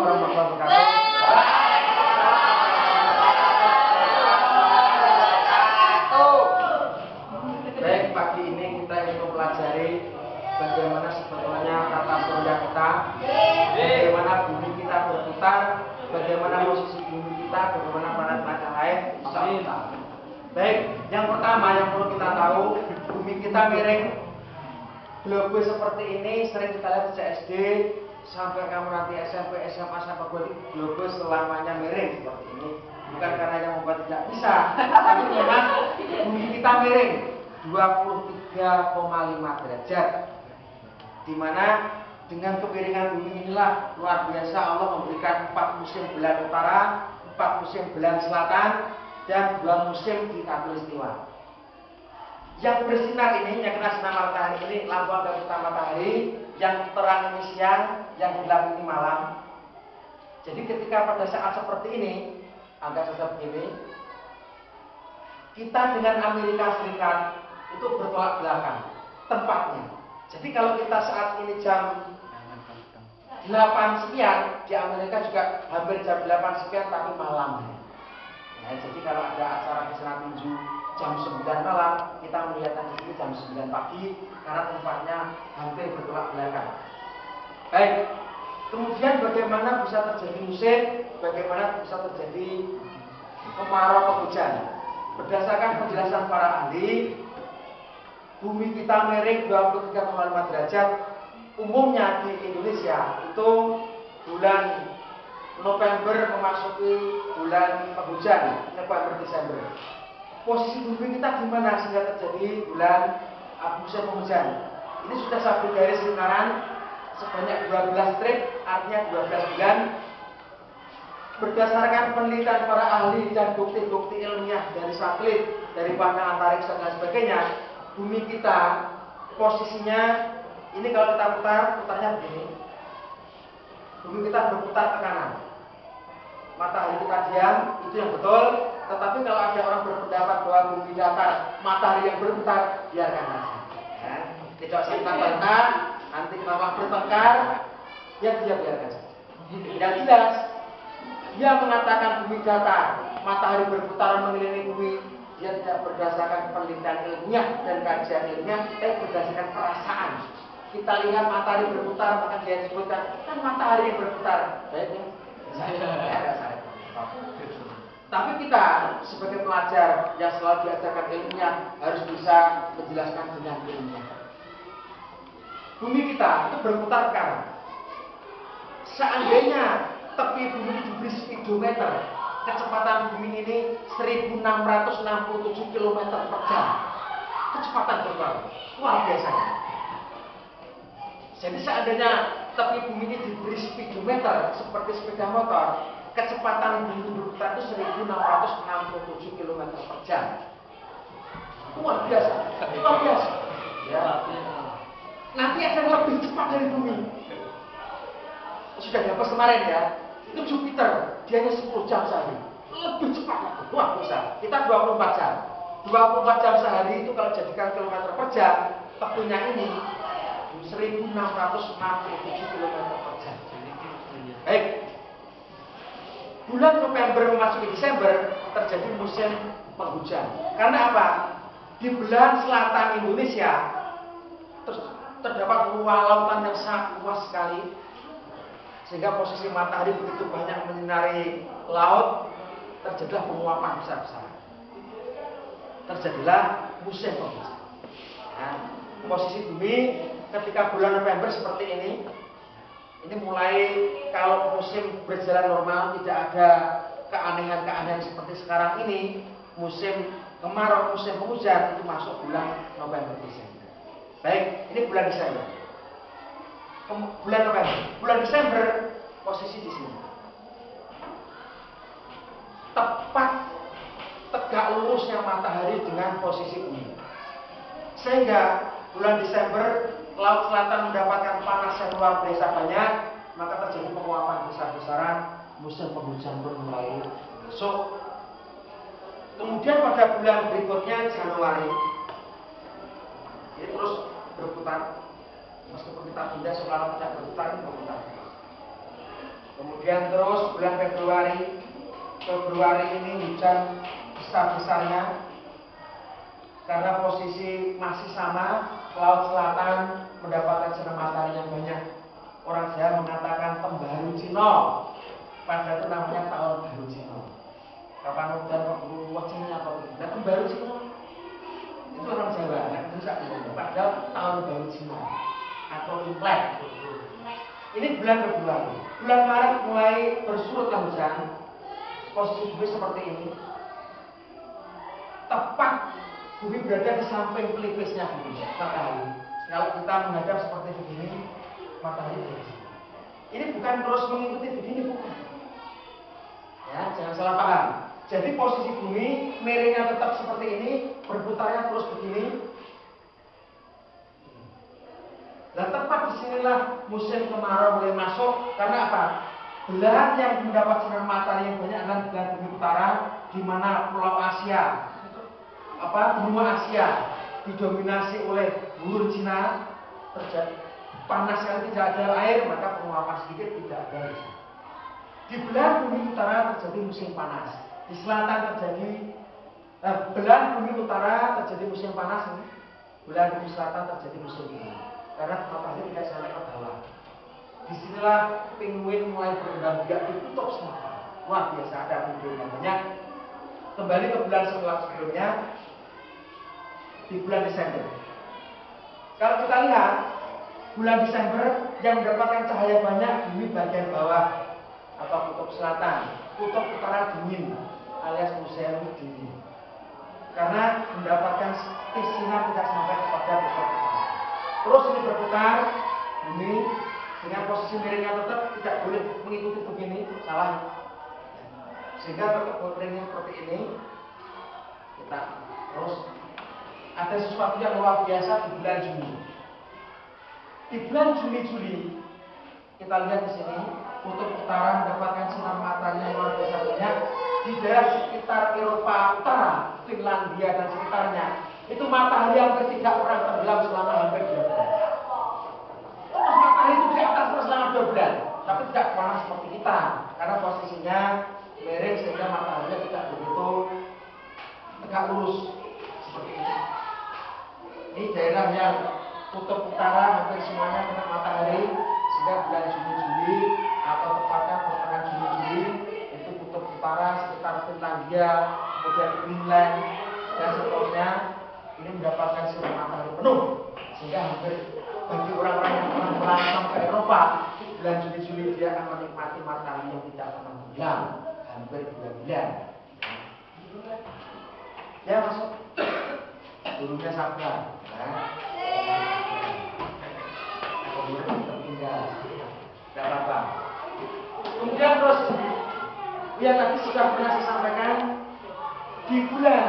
warahmatullahi wabarakatuh. Baik, pagi ini kita ingin mempelajari bagaimana sebetulnya tata surya kita, bagaimana bumi kita berputar, bagaimana posisi bumi kita, bagaimana planet-planet lain. Baik, yang pertama yang perlu kita tahu, bumi kita miring. Globe seperti ini sering kita lihat sejak SD sampai kamu nanti SMP, SMA sampai kuliah, globe selamanya miring seperti ini. Bukan karena yang membuat tidak bisa, tapi memang bumi kita miring 23,5 derajat. Dimana dengan kemiringan bumi inilah luar biasa Allah memberikan 4 musim bulan utara, 4 musim bulan selatan, dan 2 musim di khatulistiwa. Yang bersinar ini, yang kena sinar matahari ini, lambang dari matahari, yang terang ini siang, yang gelap ini malam. Jadi ketika pada saat seperti ini, agak seperti ini, kita dengan Amerika Serikat itu bertolak belakang tempatnya. Jadi kalau kita saat ini jam 8 sekian, di Amerika juga hampir jam 8 sekian tapi malam. Nah, jadi kalau ada acara di sana tinju jam 9 malam, kita melihatnya di sini jam 9 pagi karena tempatnya hampir bertolak belakang. Baik, kemudian bagaimana bisa terjadi musim, bagaimana bisa terjadi kemarau penghujan. Berdasarkan penjelasan para ahli, bumi kita miring 23,5 derajat. Umumnya di Indonesia itu bulan November memasuki bulan penghujan, November Desember. Posisi bumi kita di mana sehingga terjadi bulan musim penghujan? Ini sudah saya beri garis lingkaran sebanyak 12 strip, artinya 12 bulan. Berdasarkan penelitian para ahli dan bukti-bukti ilmiah dari satelit, dari pandangan antariksa dan sebagainya, bumi kita posisinya ini kalau kita putarnya begini. Bumi kita berputar ke kanan. Matahari kita diam, itu yang betul. Tetapi kalau ada orang berpendapat bahwa bumi datar, matahari yang berputar, biarkan saja. Ya. Tidak usah kita bantah, nanti kita bertengkar, ya dia biarkan saja. Yang jelas, dia mengatakan bumi datar, matahari berputar mengelilingi bumi. Dia tidak berdasarkan penelitian ilmiah dan kajian ilmiah, tapi berdasarkan perasaan. Kita lihat matahari berputar, maka dia disebutkan kan matahari yang berputar. Baiknya, saya. Tapi kita sebagai pelajar yang selalu diajarkan ilmiah harus bisa menjelaskan dengan ilmiah. Bumi kita itu berputar sekarang. Seandainya tepi bumi ini diberi speedometer, kecepatan bumi ini 1667 km per jam. Kecepatan berputar luar biasa. Jadi seandainya tepi bumi ini diberi speedometer seperti sepeda motor, kecepatan bumi berputar itu 1667 km per jam. Luar biasa, luar biasa. Ya. Nanti akan lebih cepat dari bumi. Sudah dapat kemarin ya. Itu Jupiter, dia hanya 10 jam sehari. Lebih cepat lagi, luar biasa. Kita 24 jam. 24 jam sehari itu kalau jadikan kilometer per jam, tepinya ini 1667 km per jam. Baik. Bulan November memasuki Desember terjadi musim penghujan. Karena apa? Di belahan selatan Indonesia terdapat ruang lautan yang sangat luas sekali, sehingga posisi matahari begitu banyak menyinari laut, terjadilah penguapan besar-besaran. Terjadilah musim penghujan. Nah, posisi bumi ketika bulan November seperti ini mulai kalau musim berjalan normal, tidak ada keanehan-keanehan seperti sekarang ini, musim kemarau, musim penghujan itu masuk bulan November Desember. Baik, ini bulan Desember. Bulan November, bulan Desember posisi di sini. Tepat tegak lurusnya matahari dengan posisi bumi. Sehingga bulan Desember laut selatan mendapatkan panas yang luar biasa banyak, maka terjadi penguapan besar-besaran, musim penghujan pun mulai masuk. Kemudian pada bulan berikutnya Januari, ini terus berputar. Meskipun kita pindah sekarang tidak berputar, ini berputar. Kemudian terus bulan Februari ini hujan besar-besarnya karena posisi masih sama, laut selatan mendapatkan sinar matahari yang banyak. Orang Jawa mengatakan Pembaru Cina, pada itu namanya tahun baru Cina. Kapan hujan wajahnya atau tidak Pembaru Cina itu orang Jawa, padahal tahun baru Cina atau Imlek. Ini bulan Februari. Bulan Maret mulai bersurutlah hujan. Posisi bumi seperti ini. Tepat bumi berada di samping pelipisnya bumi, matahari. Kalau kita menghadap seperti begini, matahari berada. Ini bukan terus mengikuti begini, bukan. Ya, jangan salah paham. Jadi posisi bumi miringnya tetap seperti ini, berputarnya terus begini. Dan tepat disinilah musim kemarau mulai masuk. Karena apa? Belahan yang mendapat sinar matahari yang banyak adalah belahan bumi utara, di mana Pulau Asia, benua Asia didominasi oleh Bulu Cina, terjadi panas sekali, tidak ada air, maka penguapan sedikit tidak ada. Di belahan bumi utara terjadi musim panas. Di selatan terjadi belahan bumi utara terjadi musim panas, belahan bumi selatan terjadi musim dingin. Karena matahari tidak sampai ke bawah. Disinilah penguin mulai berkembang biak di kutub selatan. Wah, biasa ada videonya banyak. Kembali ke bulan sebelumnya, di bulan Desember. Kalau kita lihat, bulan Desember yang mendapatkan cahaya banyak bumi bagian bawah atau kutub selatan, kutub utara dingin alias musim dingin. Karena mendapatkan sinar tidak sampai kepada kutub utara. Terus ini berputar bumi dengan posisi miringnya tetap tidak boleh mengikuti begini, salah. Sehingga tetap miringnya seperti ini. Kita terus ada sesuatu yang luar biasa di bulan Juni. Di bulan Juni-Juli kita lihat di sini kutub utara mendapatkan sinar matahari yang luar biasa banyak. Di daerah sekitar Eropa Utara, Finlandia dan sekitarnya, itu matahari hampir tidak pernah tenggelam selama hampir 2 bulan. Terus matahari itu di atas terus selama 2 bulan, tapi tidak panas seperti kita, karena posisinya miring sehingga mataharinya tidak begitu tegak lurus seperti ini. Ini daerah yang kutub utara hampir semuanya kena matahari, sehingga bulan Juni-Juli atau tepatnya pertengahan Juni-Juli itu kutub utara sekitar Finlandia, kemudian Greenland dan seterusnya ini mendapatkan sinar matahari penuh, sehingga hampir bagi orang-orang yang pernah melancong ke Eropa, bulan Juni-Juli dia akan menikmati matahari yang tidak pernah tenggelam hampir 2 bulan. Ya masuk gurunya sabar, kemudian tertinggal, tidak apa-apa. Kemudian terus yang tadi sudah pernah saya sampaikan, di bulan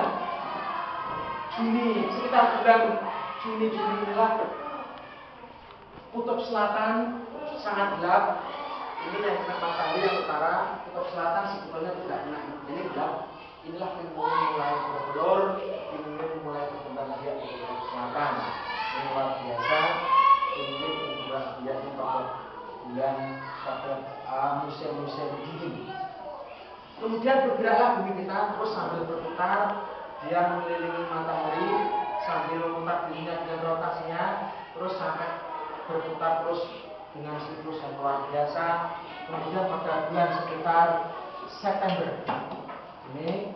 Juni, sekitar bulan Juni-Juli inilah kutub selatan sangat gelap. Ini yang kena matahari yang utara, kutub selatan sebetulnya tidak kena, ini gelap. Inilah penguin mulai bertelur, penguin mulai berkembang biak di kutub selatan. Ini luar biasa. Penguin berkembang biak pada musim-musim dingin. Kemudian bergeraklah bumi kita terus sambil berputar, dia mengelilingi matahari sambil memutar dirinya dengan rotasinya, terus sampai berputar terus dengan siklus yang luar biasa. Kemudian pada bulan sekitar September ini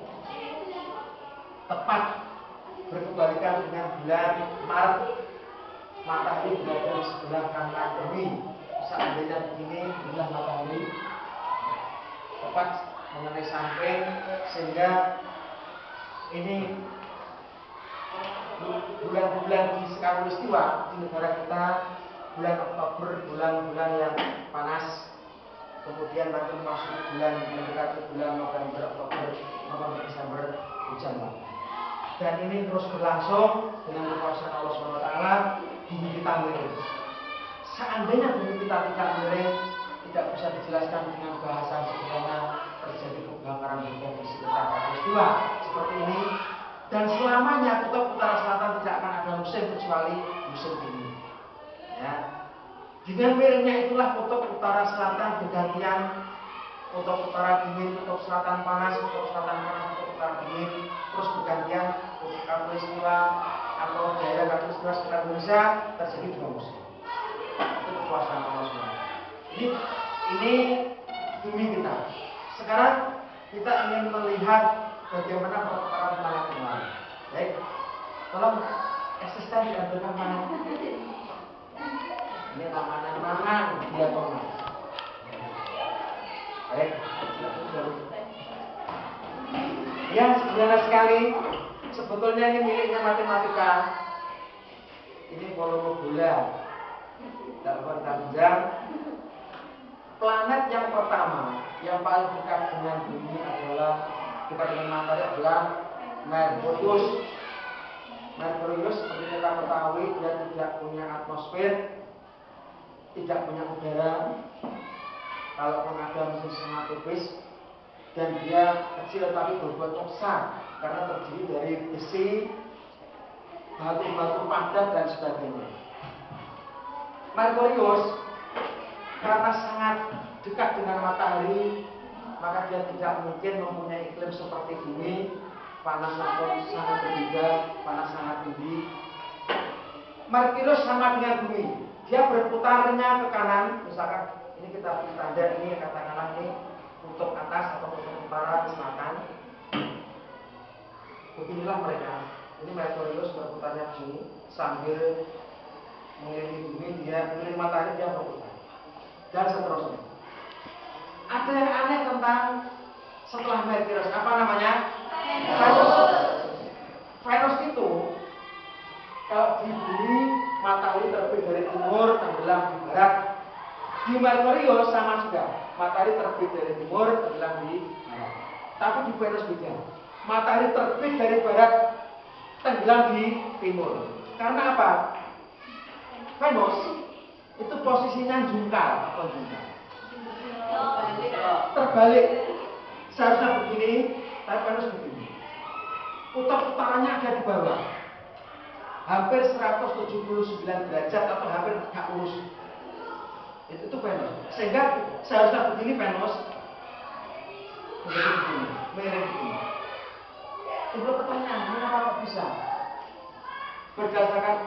tepat berkebalikan dengan bulan Maret, matahari berada di sebelah kanan bumi. Seandainya begini, inilah matahari tepat mengenai samping, sehingga ini bulan-bulan di Khatulistiwa di negara kita, bulan Oktober, bulan-bulan yang panas. Kemudian nanti masuk bulan mendekati bulan November, Oktober, November, Desember, hujan. Dan ini terus berlangsung dengan kekuasaan Allah SWT. Bumi kita miring. Seandainya bumi kita tidak miring, tidak bisa dijelaskan dengan bahasa sederhana, terjadi kebakaran hutan di sekitar Khatulistiwa seperti ini. Dan selamanya kutub utara selatan tidak akan ada musim kecuali musim dingin. Ya. Dengan miringnya itulah kutub utara selatan bergantian, kutub utara dingin, kutub selatan panas, kutub selatan panas, kutub utara dingin, terus bergantian kutub khatulistiwa atau daerah khatulistiwa sekitar Indonesia terjadi 2 musim. Itu kekuasaan Allah SWT. Ini bumi kita. Sekarang kita ingin melihat bagaimana pertukaran tanah kemarin. Baik, tolong asisten diambilkan mana? Ini ramalan mana diagonal. Baik. Ya, sederhana sekali. Sebetulnya ini miliknya matematika. Ini volume bola. Dapat panjang. Planet yang pertama, yang paling dekat dengan bumi adalah dekat dengan matahari adalah Merkurius. Merkurius seperti kita ketahui dia tidak punya atmosfer, tidak punya udara, kalaupun ada mesin sangat tipis, dan dia kecil tapi berbuat besar karena terdiri dari besi, batu-batu padat dan sebagainya. Merkurius karena sangat dekat dengan matahari, maka dia tidak mungkin mempunyai iklim seperti bumi. Panasnya pun sangat berbeda, panas sangat tinggi. Merkurius sama dengan bumi, dia berputarnya ke kanan. Misalkan ini kita beri tanda, ini katakanlah ini kutub atas atau kutub utara selatan. Beginilah mereka. Ini Merkurius berputarnya begini sambil mengelilingi bumi, dia mengelilingi matahari, dia berputar dan seterusnya. Ada yang aneh tentang setelah Merkurius, apa namanya? Venus. Venus itu kalau di bumi matahari terbit dari timur, tenggelam di barat. Di Merkurius sama juga, matahari terbit dari timur, tenggelam di barat. Tapi di Venus beda. Matahari terbit dari barat, tenggelam di timur. Karena apa? Venus itu posisinya jungkal atau jungkal. Terbalik. Seharusnya begini, tapi Venus begini. Kutub utaranya ada di bawah, hampir 179 derajat atau hampir tegak lurus. Itu Venus. Sehingga seharusnya begini Venus, begini, miring begini. Itu pertanyaan, mengapa bisa? Berdasarkan